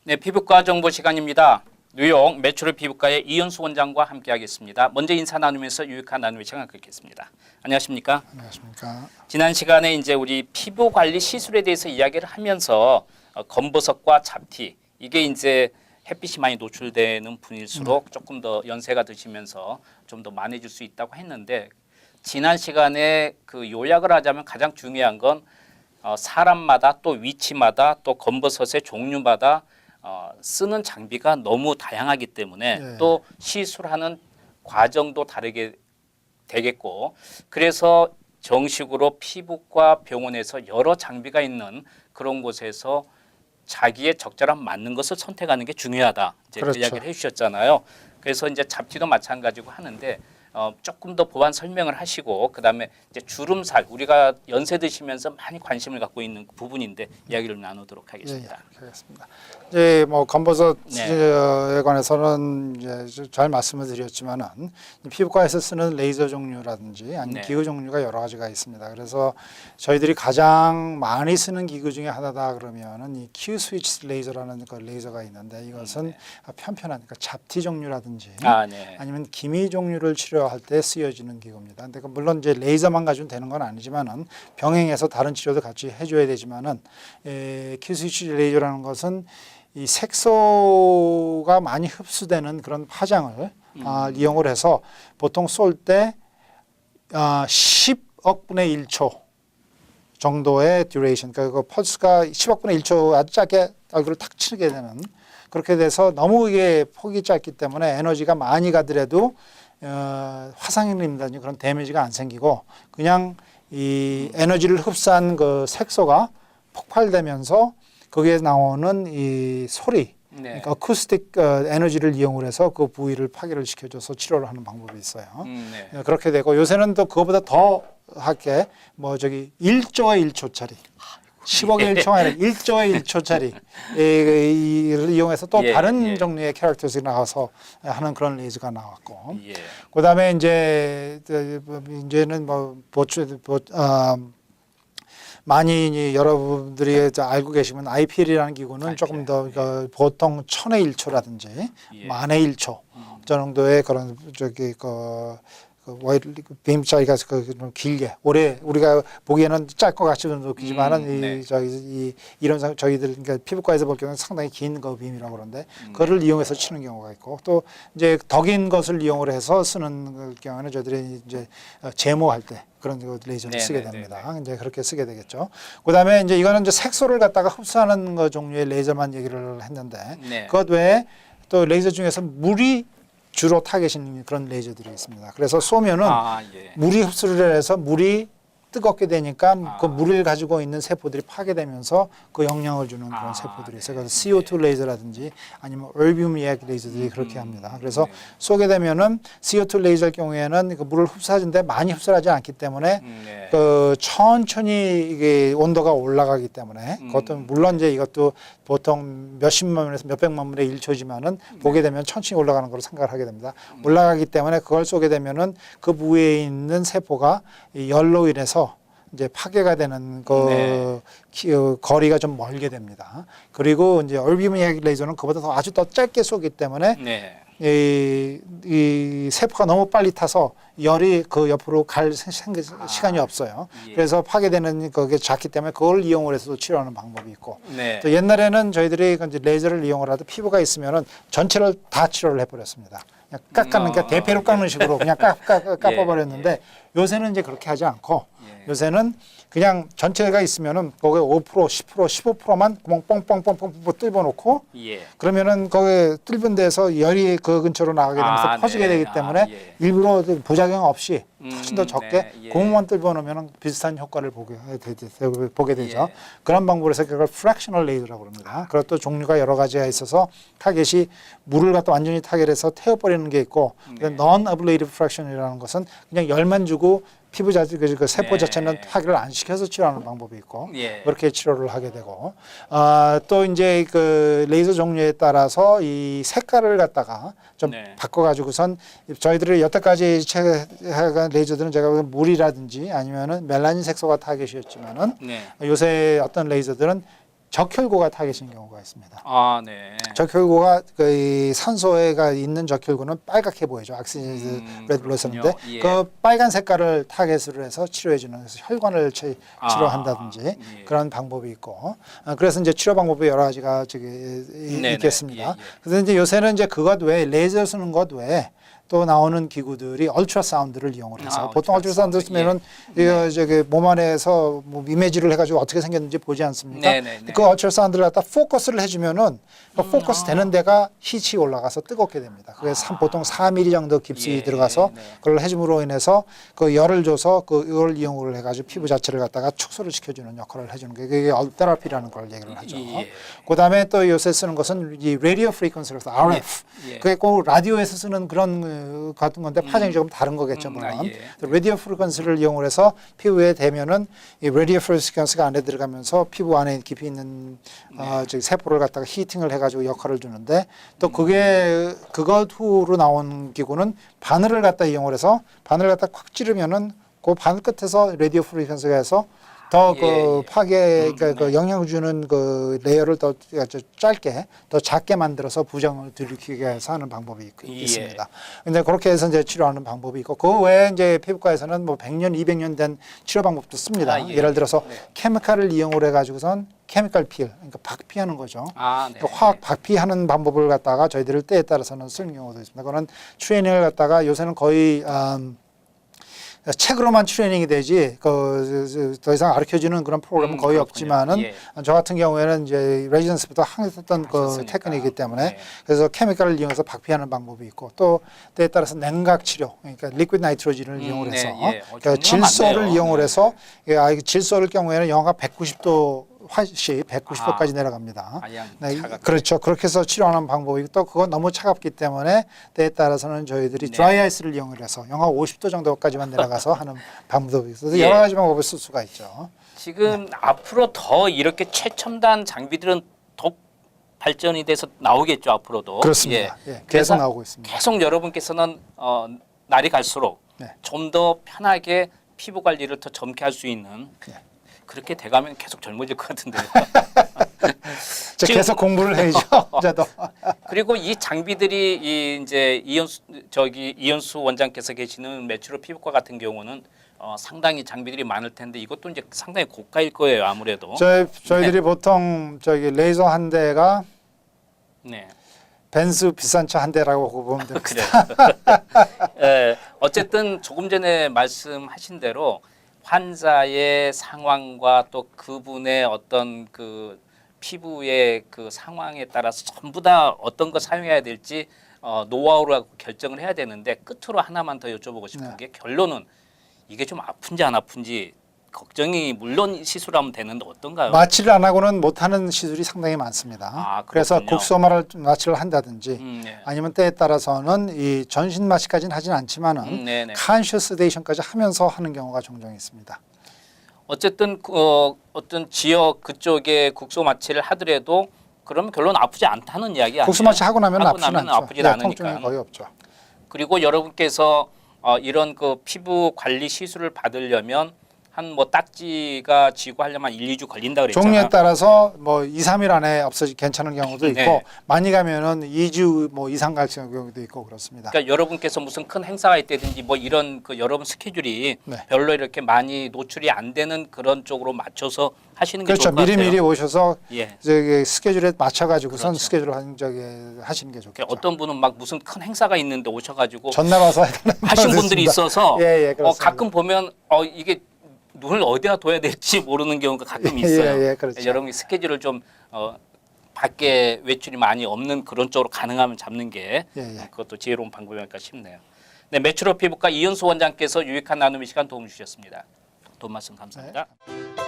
네, 피부과 정보 시간입니다. 뉴욕 메트로 피부과의 이현수 원장과 함께하겠습니다. 먼저 인사 나누면서 유익한 나눔의 시간 갖겠습니다. 안녕하십니까? 안녕하십니까? 지난 시간에 이제 우리 피부 관리 시술에 대해서 이야기를 하면서 검버섯과 잡티 이게 이제 햇빛이 많이 노출되는 분일수록 조금 더 연세가 드시면서 좀 더 많아질 수 있다고 했는데 지난 시간에 그 요약을 하자면 가장 중요한 건 사람마다 또 위치마다 또 검버섯의 종류마다 쓰는 장비가 너무 다양하기 때문에 네. 또 시술하는 과정도 다르게 되겠고 그래서 정식으로 피부과 병원에서 여러 장비가 있는 그런 곳에서 자기의 적절한 맞는 것을 선택하는 게 중요하다. 이제 그렇죠. 그 이야기를 해주셨잖아요. 그래서 이제 잡티도 마찬가지고 하는데 조금 더 보완 설명을 하시고 그다음에 이제 주름살 우리가 연세 드시면서 많이 관심을 갖고 있는 부분인데 이야기를 나누도록 하겠습니다. 예, 그렇게 하겠습니다. 이제 뭐 검버섯에 네. 관해서는 이제 잘 말씀을 드렸지만은 피부과에서 쓰는 레이저 종류라든지 아니면 네. 기구 종류가 여러 가지가 있습니다. 그래서 저희들이 가장 많이 쓰는 기구 중에 하나다 그러면은 이 Q 스위치 레이저라는 그 레이저가 있는데 이것은 편편하니까 잡티 종류라든지 네. 아니면 기미 종류를 치료할 때 쓰여지는 기구입니다. 근데 물론 이제 레이저만 가지고 되는 건 아니지만은 병행해서 다른 치료도 같이 해줘야 되지만은 Q 스위치 레이저라는 것은 이 색소가 많이 흡수되는 그런 파장을 이용을 해서 보통 쏠 때 10억 분의 1초 정도의 듀레이션, 그러니까 그 펄스가 10억 분의 1초 아주 짧게 얼굴을 탁 치게 되는 그렇게 돼서 너무 이게 폭이 짧기 때문에 에너지가 많이 가더라도 화상입는다든지 그런 데미지가 안 생기고 그냥 이 에너지를 흡수한 그 색소가 폭발되면서 거기에 나오는 이 소리, 그러니까 어쿠스틱 에너지를 이용을 해서 그 부위를 파괴를 시켜줘서 치료를 하는 방법이 있어요. 그렇게 되고 요새는 또 그거보다 더 하게 뭐 저기 1조의 1초짜리 10억의 1초가 아니라 1조의 1초짜리 이를 이용해서 또 다른 종류의 캐릭터들이 나와서 하는 그런 레이저가 나왔고 그다음에 이제는 뭐 많이 여러분들이 알고 계시면 IPL이라는 기구는 조금 더 보통 1000의 1초라든지 10,000의 1초 정도의 그런 저기 빔 차이가 길게 오래 우리가 보기에는 짧고 같이 느끼지만은 이런 저희들 그러니까 피부과에서 볼 경우는 상당히 긴 그 빔이라고 그러는데 그거를 이용해서 치는 경우가 있고 또 이제 더 긴 것을 이용을 해서 쓰는 경우는 저희들이 이제 제모할 때 그런 레이저를 쓰게 됩니다. 이제 그렇게 쓰게 되겠죠. 그다음에 이제 이거는 이제 색소를 갖다가 흡수하는 거 종류의 레이저만 얘기를 했는데 그것 외에 또 레이저 중에서 물이 주로 타겟인 그런 레이저들이 있습니다. 그래서 쏘면은 물이 흡수를 해서 물이 뜨겁게 되니까 그 물을 가지고 있는 세포들이 파괴되면서 그 영향을 주는 그런 세포들이 있어요. 그래서 CO2 레이저라든지 아니면 얼비움 레이저들이 그렇게 합니다. 그래서 쏘게 되면은 CO2 레이저의 경우에는 그 물을 흡수하는데 많이 흡수하지 않기 때문에 그 천천히 이게 온도가 올라가기 때문에 그것도 물론 이제 이것도 보통 몇십만 분에서 몇백만 분의 1초지만은 보게 되면 천천히 올라가는 걸로 생각을 하게 됩니다. 올라가기 때문에 그걸 쏘게 되면은 그 부위에 있는 세포가 이 열로 인해서 이제 파괴가 되는 거리가 좀 멀게 됩니다. 그리고 이제 얼비움 레이저는 그보다 더 아주 더 짧게 쏘기 때문에 이 세포가 너무 빨리 타서 열이 그 옆으로 갈 시간이 없어요. 그래서 파괴되는 그게 작기 때문에 그걸 이용을 해서 치료하는 방법이 있고 또 옛날에는 저희들이 이제 레이저를 이용을 하도 피부가 있으면은 전체를 다 치료를 해버렸습니다. 그냥 깎는 그러니까 대패로 깎는 식으로 그냥 깎아버렸는데 요새는 이제 그렇게 하지 않고 요새는 그냥 전체가 있으면은 거기에 5%, 10%, 15%만 구멍 뻥뻥뻥뻥 뚫어 놓고 그러면은 거기에 뚫은 데서 열이 그 근처로 나가게 되면서 퍼지게 되기 때문에 일부러 부작용 없이 훨씬 더 적게 구멍만 뚫어 놓으면은 비슷한 효과를 보게 되죠. 그런 방법으로 해서 그걸 프랙셔널 레이저라고 합니다. 그것도 종류가 여러 가지가 있어서 타겟이 물을 갖다 완전히 타겟해서 태워버리는 게 있고 non-ablative fraction이라는 것은 그냥 열만 주고 피부 자체 그 세포 자체는 파괴를 안 시켜서 치료하는 방법이 있고 그렇게 치료를 하게 되고 또 이제 그 레이저 종류에 따라서 이 색깔을 갖다가 좀 바꿔가지고선 저희들이 여태까지 해간 레이저들은 제가 물이라든지 아니면은 멜라닌 색소가 타겟이었지만은 요새 어떤 레이저들은 적혈구가 타겟인 경우가 있습니다. 아, 네. 적혈구가 그 산소가 있는 적혈구는 빨갛게 보이죠. 악시제이드 레드블러스인데 예. 그 빨간 색깔을 타겟으로 해서 치료해주는 그래서 혈관을 치료한다든지 예. 그런 방법이 있고 그래서 이제 치료 방법이 여러 가지가 네네. 있겠습니다. 예, 예. 그래서 이제 요새는 이제 그것 외에 레이저 쓰는 것 외에 또 나오는 기구들이 얼트라사운드를 이용을 해서 보통 얼트라사운드 쓰면은 예. 저기 몸 안에서 뭐 이미지를 해가지고 어떻게 생겼는지 보지 않습니까? 네네네. 그 얼트라사운드를 갖다 포커스를 해주면은 그 포커스 되는 데가 히치 올라가서 뜨겁게 됩니다. 그래서 보통 4mm 정도 깁스이 예, 들어가서 네. 그걸 해줌으로 인해서 그 열을 줘서 그걸 이용을 해가지고 피부 자체를 갖다가 축소를 시켜주는 역할을 해주는 게 그게 얼테라피라는 걸 얘기를 하죠. 예. 그다음에 또 요새 쓰는 것은 이 라디오 프리퀀시라서 RF. 예. 그게 꼭 라디오에서 쓰는 그런 같은 건데 파장이 조금 다른 거겠죠, 물론. 예. 라디오 프리퀀시를 이용을 해서 피부에 대면은 이 라디오 프리퀀시가 안에 들어가면서 피부 안에 깊이 있는 저기 세포를 갖다가 히팅을 해가지고 역할을 주는데 또 그게 그것 후로 나온 기구는 바늘을 갖다 이용을 해서 바늘을 갖다 콱 찌르면은 그 바늘 끝에서 라디오 프리퀀시가 해서 더 그 예, 예. 파괴 그 영향을 주는 그 레이어를 더 짧게 더 작게 만들어서 부정을 들이키게 해서 하는 방법이 예. 있습니다. 근데 그렇게 해서 이제 치료하는 방법이 있고 그 외에 이제 피부과에서는 뭐 100년, 200년 된 치료 방법도 씁니다. 아, 예. 예를 들어서 네. 케미칼을 이용을 해가지고선 케미칼 필, 그러니까 박피하는 거죠. 아, 네. 그 화학 박피하는 방법을 갖다가 저희들을 때에 따라서는 쓰는 경우도 있습니다. 그거는 트레이닝을 갖다가 요새는 거의 책으로만 트레이닝이 되지 더 이상 가르쳐주는 그런 프로그램은 거의 그렇군요. 없지만은 예. 저 같은 경우에는 이제 레지던스부터 항했었던 그 하셨으니까. 테크닉이기 때문에 네. 그래서 케미칼을 이용해서 박피하는 방법이 있고 또 때에 따라서 냉각 치료 그러니까 리퀴드 나이트로진을 이용을 네, 해서 예. 그러니까 종류가 질소를 많네요. 이용을 네. 해서 질소를 경우에는 영하 190도 화씨 190도까지 내려갑니다. 아양 네, 차갑게. 그렇죠. 그렇게 해서 치료하는 방법이고 또 그건 너무 차갑기 때문에 때에 따라서는 저희들이 드라이 아이스를 이용을 해서 영하 50도 정도까지만 내려가서 하는 방법이 있어서 예. 여러 가지 방법을 쓸 수가 있죠. 지금 앞으로 더 이렇게 최첨단 장비들은 더 발전이 돼서 나오겠죠 앞으로도. 그렇습니다. 예, 그래서 계속 나오고 있습니다. 계속 여러분께서는 날이 갈수록 네. 좀 더 편하게 피부 관리를 더 젊게 할 수 있는 네. 그렇게 돼가면 계속 젊어질 것 같은데요. 저 지금- 계속 공부를 해야죠. 저도. 그리고 이 장비들이 이제 이현수 원장께서 계시는 메추로 피부과 같은 경우는 상당히 장비들이 많을 텐데 이것도 이제 상당히 고가일 거예요 아무래도. 저희들이 보통 저기 레이저 한 대가 네. 벤츠 비싼 차 한 대라고 보면 됩니다. 그래요. 예, 어쨌든 조금 전에 말씀하신 대로 환자의 상황과 또 그분의 어떤 그 피부의 그 상황에 따라서 전부 다 어떤 거 사용해야 될지 노하우로 결정을 해야 되는데 끝으로 하나만 더 여쭤보고 싶은 네. 게 결론은 이게 좀 아픈지 안 아픈지 걱정이 물론 시술하면 되는데 어떤가요? 마취를 안 하고는 못하는 시술이 상당히 많습니다. 아, 그래서 그렇군요. 국소마를 마취를 한다든지 네. 아니면 때에 따라서는 이 전신 마취까지는 하진 않지만은 네네. 컨셔스 세데이션까지 하면서 하는 경우가 종종 있습니다. 어쨌든 어떤 지역 그쪽에 국소 마취를 하더라도 그러면 결론 아프지 않다는 이야기 아니에요? 국소 마취 하고 나면 아프진 않죠. 아프진 않으니까. 통증이 거의 없죠. 그리고 여러분께서 이런 그 피부 관리 시술을 받으려면 한 뭐 딱지가 지고 하려면 1, 2주 걸린다 그랬잖아요. 종류에 따라서 뭐 2, 3일 안에 없어지 괜찮은 경우도 있고 네. 많이 가면은 2주 뭐 이상 갈 경우도 있고 그렇습니다. 그러니까 여러분께서 무슨 큰 행사가 있다든지 뭐 이런 그 여러분 스케줄이 네. 별로 이렇게 많이 노출이 안 되는 그런 쪽으로 맞춰서 하시는 게 그렇죠. 좋을 것 같아요. 미리미리 오셔서 예. 저기 스케줄에 맞춰가지고선 그렇죠. 스케줄을 하시는 게 좋겠죠. 어떤 분은 막 무슨 큰 행사가 있는데 오셔가지고 전날 와서 해야 되는 하신 경우도 분들이 있습니다. 있어서 예, 그렇습니다. 가끔 보면 이게 눈을 어디다 둬야 될지 모르는 경우가 가끔 있어요. 예, 그렇죠. 여러분이 스케줄을 좀 밖에 외출이 많이 없는 그런 쪽으로 가능하면 잡는 게 예. 그것도 지혜로운 방법이 아닐까 싶네요. 네, 메추로 피부과 이현수 원장께서 유익한 나눔의 시간 도움 주셨습니다. 도움 말씀 감사합니다. 네.